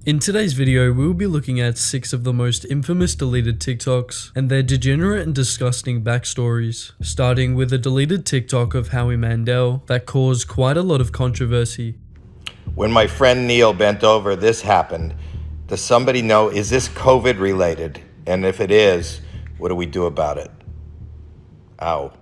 In today's video, we'll be looking at 6 of the most infamous deleted TikToks and their degenerate and disgusting backstories, starting with a deleted TikTok of Howie Mandel that caused quite a lot of controversy. When my friend Neil bent over, this happened. Does somebody know, is this COVID related? And if it is, what do we do about it? Ow.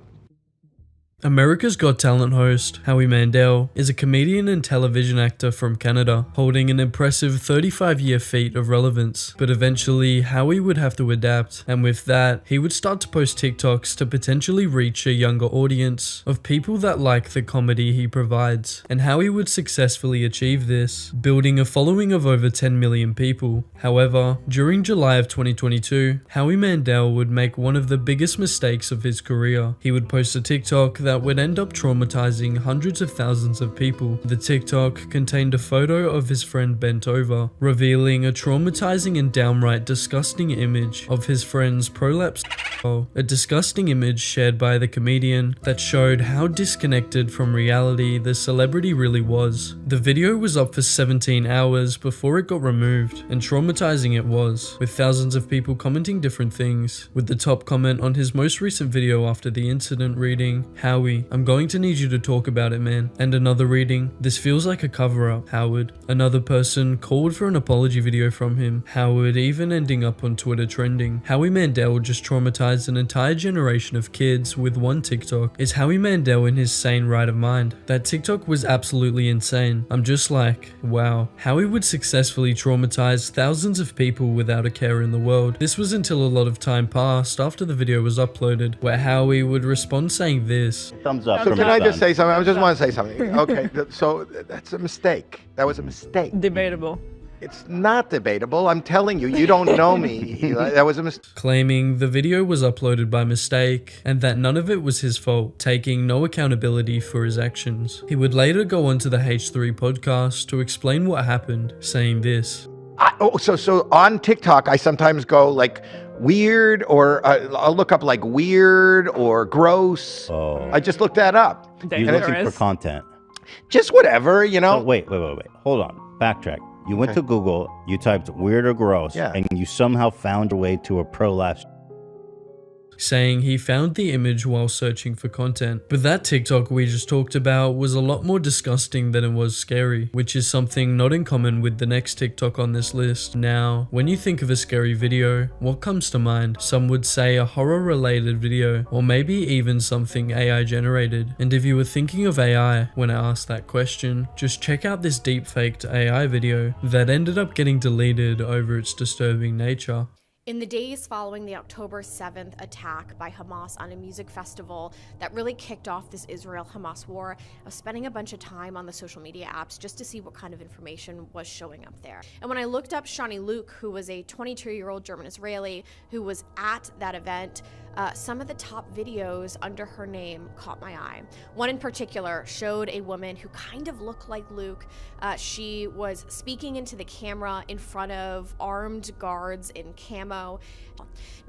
America's Got Talent host, Howie Mandel, is a comedian and television actor from Canada, holding an impressive 35-year feat of relevance. But eventually, Howie would have to adapt, and with that, he would start to post TikToks to potentially reach a younger audience of people that like the comedy he provides. And Howie would successfully achieve this, building a following of over 10 million people. However, during July of 2022, Howie Mandel would make one of the biggest mistakes of his career. He would post a TikTok that would end up traumatizing hundreds of thousands of people. The TikTok contained a photo of his friend bent over, revealing a traumatizing and downright disgusting image of his friend's prolapsed a disgusting image shared by the comedian that showed how disconnected from reality the celebrity really was. The video was up for 17 hours before it got removed, and traumatizing it was, with thousands of people commenting different things, with the top comment on his most recent video after the incident reading, "Howie, I'm going to need you to talk about it, man." And another reading, "This feels like a cover-up, Howard." Another person called for an apology video from him, Howard even ending up on Twitter trending. Howie Mandel just traumatized an entire generation of kids with one TikTok. Is Howie Mandel in his sane right of mind? That TikTok was absolutely insane. I'm just like, wow. Howie would successfully traumatize thousands of people without a care in the world. This was until a lot of time passed after the video was uploaded, where Howie would respond saying this. Thumbs up. So can I just say something? I just want to say something. Okay, so that's a mistake. That was a mistake. Debatable. It's not debatable. I'm telling you, you don't know me. That was a mistake. Claiming the video was uploaded by mistake and that none of it was his fault, taking no accountability for his actions. He would later go on to the H3 podcast to explain what happened, saying this. So on TikTok, I sometimes go like weird, or I'll look up like weird or gross. Oh. I just looked that up. You're looking for content. Just whatever, you know. So wait. Hold on. Backtrack. You went to Google, you typed weird or gross, and you somehow found a way to a prolapse. Saying he found the image while searching for content. But that TikTok we just talked about was a lot more disgusting than it was scary, which is something not in common with the next TikTok on this list. Now, when you think of a scary video, what comes to mind? Some would say a horror-related video, or maybe even something AI generated. And if you were thinking of AI when I asked that question, just check out this deepfaked AI video that ended up getting deleted over its disturbing nature. In the days following the October 7th attack by Hamas on a music festival that really kicked off this Israel-Hamas war, I was spending a bunch of time on the social media apps just to see what kind of information was showing up there. And when I looked up Shani Luke, who was a 22-year-old German-Israeli who was at that event, some of the top videos under her name caught my eye. One in particular showed a woman who kind of looked like Luke. She was speaking into the camera in front of armed guards in camo.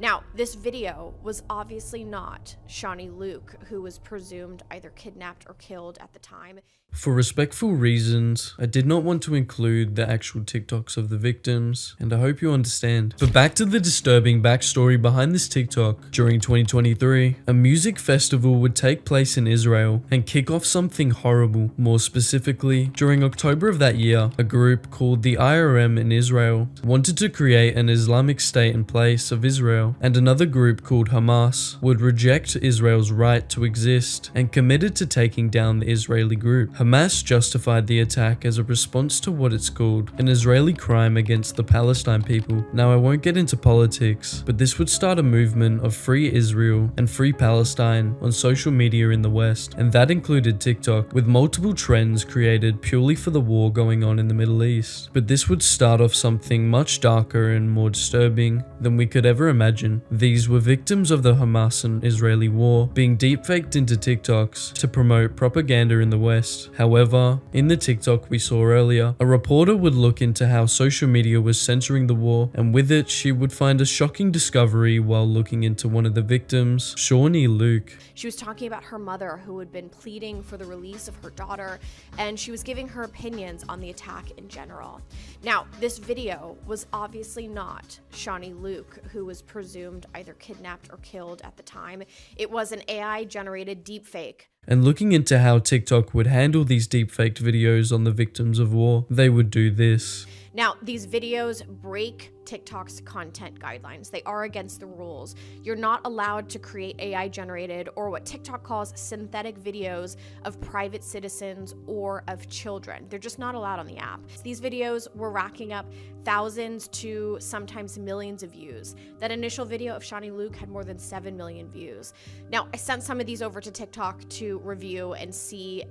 Now, this video was obviously not Shani Luke, who was presumed either kidnapped or killed at the time. For respectful reasons, I did not want to include the actual TikToks of the victims, and I hope you understand. But back to the disturbing backstory behind this TikTok. During 2023, a music festival would take place in Israel and kick off something horrible. More specifically, during October of that year, a group called the IRM in Israel wanted to create an Islamic state in place of Israel, and another group called Hamas would reject Israel's right to exist and committed to taking down the Israeli group. Hamas justified the attack as a response to what it's called an Israeli crime against the Palestine people. Now, I won't get into politics, but this would start a movement of free Israel and free Palestine on social media in the West, and that included TikTok, with multiple trends created purely for the war going on in the Middle East. But this would start off something much darker and more disturbing than we could ever imagine. These were victims of the Hamas and Israeli war being deepfaked into TikToks to promote propaganda in the West. However, in the TikTok we saw earlier, a reporter would look into how social media was censoring the war, and with it, she would find a shocking discovery while looking into one of the victims, Shani Luke. She was talking about her mother, who had been pleading for the release of her daughter, and she was giving her opinions on the attack in general. Now, this video was obviously not Shawnee Luke, who was presumed either kidnapped or killed at the time. It was an AI-generated deepfake. And looking into how TikTok would handle these deepfaked videos on the victims of war, they would do this. Now, these videos break TikTok's content guidelines. They are against the rules. You're not allowed to create AI-generated or what TikTok calls synthetic videos of private citizens or of children. They're just not allowed on the app. These videos were racking up thousands to sometimes millions of views. That initial video of Shawnee Luke had more than 7 million views. Now, I sent some of these over to TikTok to review and see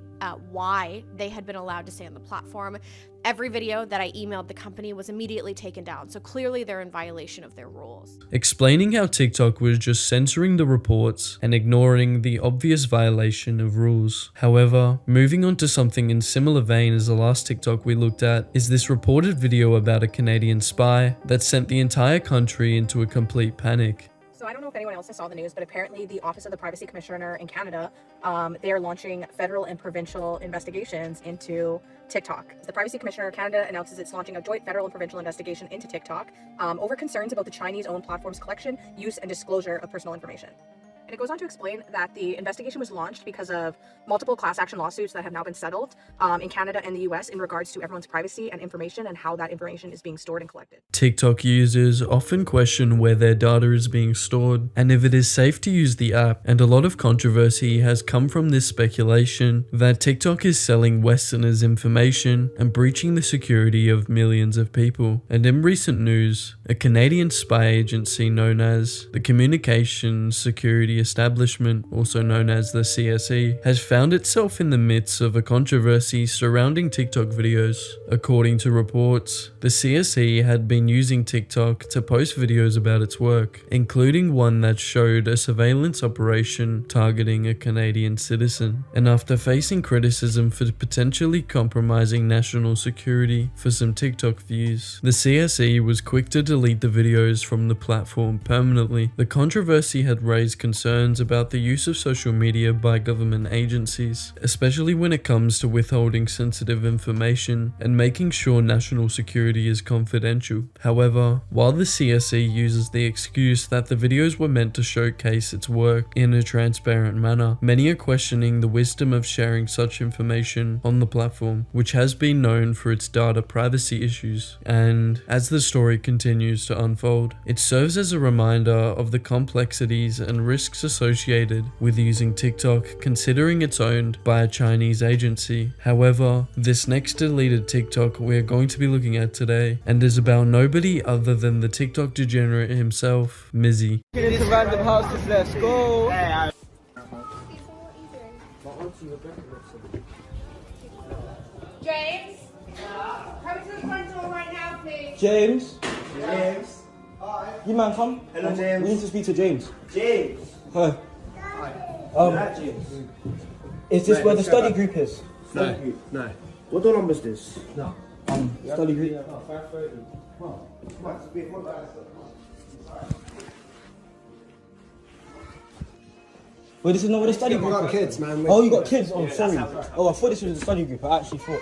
why they had been allowed to stay on the platform. Every video that I emailed the company was immediately taken down, so clearly they're in violation of their rules. Explaining how TikTok was just censoring the reports and ignoring the obvious violation of rules. However, moving on to something in similar vein as the last TikTok we looked at is this reported video about a Canadian spy that sent the entire country into a complete panic. So I don't know if anyone else saw the news, but apparently the Office of the Privacy Commissioner in Canada, they are launching federal and provincial investigations into TikTok. The Privacy Commissioner of Canada announces it's launching a joint federal and provincial investigation into TikTok over concerns about the Chinese-owned platform's collection, use, and disclosure of personal information. And it goes on to explain that the investigation was launched because of multiple class action lawsuits that have now been settled in Canada and the US in regards to everyone's privacy and information and how that information is being stored and collected. TikTok users often question where their data is being stored and if it is safe to use the app, and a lot of controversy has come from this speculation that TikTok is selling Westerners information and breaching the security of millions of people. And in recent news, a Canadian spy agency known as the Communications Security Establishment, also known as the CSE, has found itself in the midst of a controversy surrounding TikTok videos. According to reports, the CSE had been using TikTok to post videos about its work, including one that showed a surveillance operation targeting a Canadian citizen. And after facing criticism for potentially compromising national security for some TikTok views, the CSE was quick to delete the videos from the platform permanently. The controversy had raised concerns about the use of social media by government agencies, especially when it comes to withholding sensitive information and making sure national security is confidential. However, while the CSE uses the excuse that the videos were meant to showcase its work in a transparent manner, many are questioning the wisdom of sharing such information on the platform, which has been known for its data privacy issues. And as the story continues to unfold, it serves as a reminder of the complexities and risks associated with using TikTok, considering it's owned by a Chinese agency. However, this next deleted TikTok we're going to be looking at today and is about nobody other than the TikTok degenerate himself, Mizzy. Get into random houses, let's go! James? Come to the front door right now, please. James? James. You man, come. Hello, James. We need to speak to James. James. Hi. James. Is this where the study group is? No. No. What door number is this? No. Study group. Wait, this is not where the study group is? I got kids, man. Oh, you got kids? Oh, sorry. Oh, I thought this was the study group. I actually thought.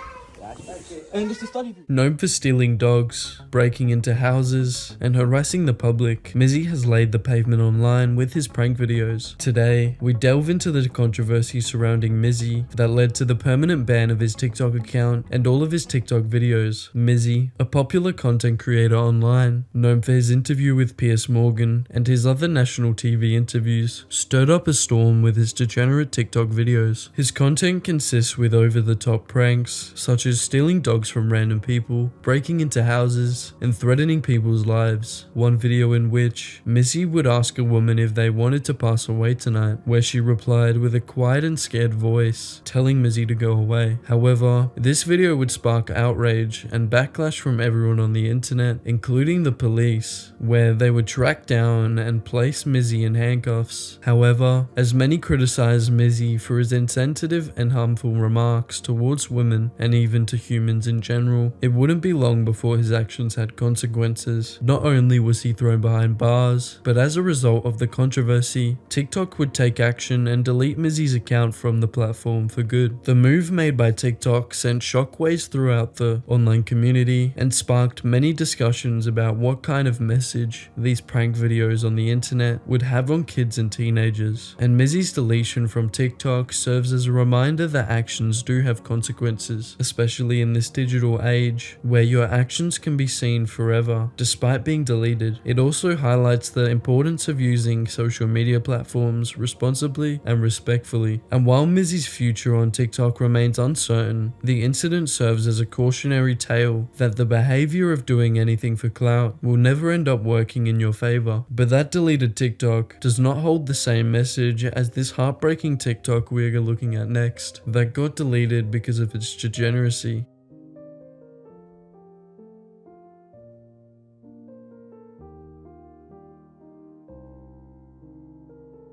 And this is the study group. Known for stealing dogs, breaking into houses, and harassing the public, Mizzy has laid the pavement online with his prank videos. Today, we delve into the controversy surrounding Mizzy that led to the permanent ban of his TikTok account and all of his TikTok videos. Mizzy, a popular content creator online, known for his interview with Piers Morgan and his other national TV interviews, stirred up a storm with his degenerate TikTok videos. His content consists with over-the-top pranks, such as stealing dogs from random people, breaking into houses, and threatening people's lives. One video in which Mizzy would ask a woman if they wanted to pass away tonight, where she replied with a quiet and scared voice, telling Mizzy to go away. However, this video would spark outrage and backlash from everyone on the internet, including the police, where they would track down and place Mizzy in handcuffs. However, as many criticized Mizzy for his insensitive and harmful remarks towards women and even to humans in general, it wouldn't be long before his actions had consequences. Not only was he thrown behind bars, but as a result of the controversy, TikTok would take action and delete Mizzy's account from the platform for good. The move made by TikTok sent shockwaves throughout the online community and sparked many discussions about what kind of message these prank videos on the internet would have on kids and teenagers. And Mizzy's deletion from TikTok serves as a reminder that actions do have consequences, especially in this digital age where your actions can be seen forever despite being deleted. It also highlights the importance of using social media platforms responsibly and respectfully. And while Mizzy's future on TikTok remains uncertain, the incident serves as a cautionary tale that the behavior of doing anything for clout will never end up working in your favor. But that deleted TikTok does not hold the same message as this heartbreaking TikTok we're looking at next, that got deleted because of its degeneracy.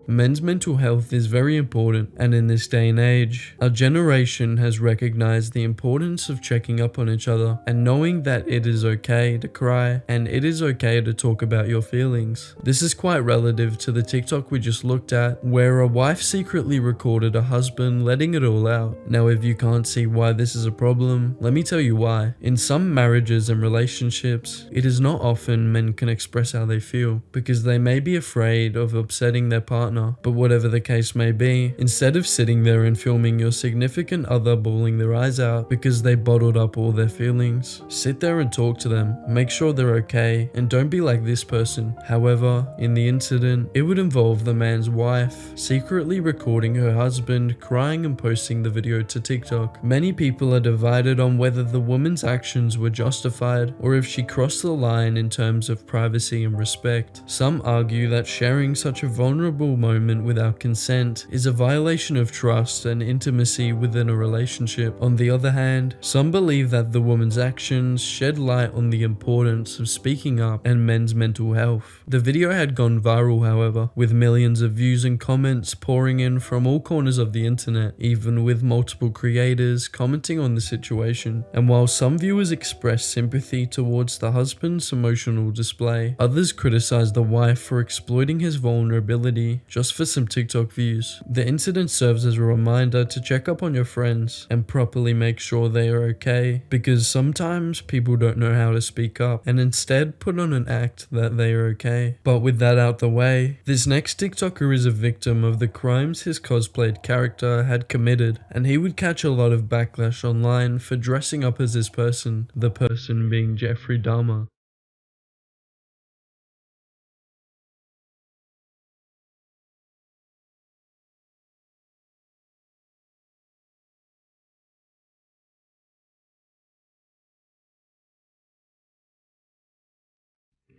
Men's mental health is very important, and in this day and age, our generation has recognized the importance of checking up on each other and knowing that it is okay to cry and it is okay to talk about your feelings. This is quite relative to the TikTok we just looked at, where a wife secretly recorded a husband letting it all out. Now, if you can't see why this is a problem, let me tell you why. In some marriages and relationships, it is not often men can express how they feel because they may be afraid of upsetting their partner. But whatever the case may be, instead of sitting there and filming your significant other bawling their eyes out because they bottled up all their feelings, sit there and talk to them, make sure they're okay, and don't be like this person. However, in the incident, it would involve the man's wife secretly recording her husband crying and posting the video to TikTok. Many people are divided on whether the woman's actions were justified or if she crossed the line in terms of privacy and respect. Some argue that sharing such a vulnerable moment without consent is a violation of trust and intimacy within a relationship. On the other hand, some believe that the woman's actions shed light on the importance of speaking up and men's mental health. The video had gone viral, however, with millions of views and comments pouring in from all corners of the internet, even with multiple creators commenting on the situation. And while some viewers expressed sympathy towards the husband's emotional display, others criticized the wife for exploiting his vulnerability just for some TikTok views. The incident serves as a reminder to check up on your friends and properly make sure they are okay, because sometimes people don't know how to speak up and instead put on an act that they are okay. But with that out the way, this next TikToker is a victim of the crimes his cosplayed character had committed, and he would catch a lot of backlash online for dressing up as this person, the person being Jeffrey Dahmer.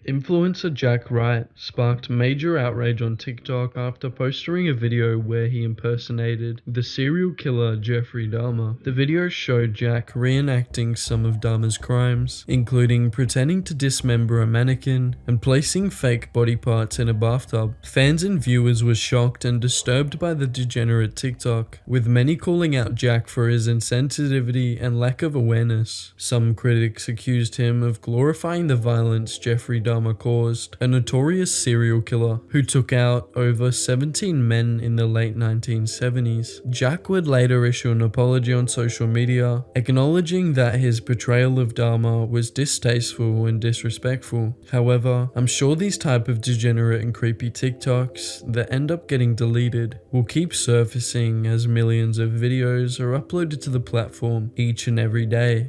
Influencer Jack Wright sparked major outrage on TikTok after posting a video where he impersonated the serial killer Jeffrey Dahmer. The video showed Jack reenacting some of Dahmer's crimes, including pretending to dismember a mannequin and placing fake body parts in a bathtub. Fans and viewers were shocked and disturbed by the degenerate TikTok, with many calling out Jack for his insensitivity and lack of awareness. Some critics accused him of glorifying the violence Jeffrey Dahmer caused, a notorious serial killer who took out over 17 men in the late 1970s. Jack would later issue an apology on social media, acknowledging that his portrayal of Dahmer was distasteful and disrespectful. However, I'm sure these type of degenerate and creepy TikToks that end up getting deleted will keep surfacing as millions of videos are uploaded to the platform each and every day.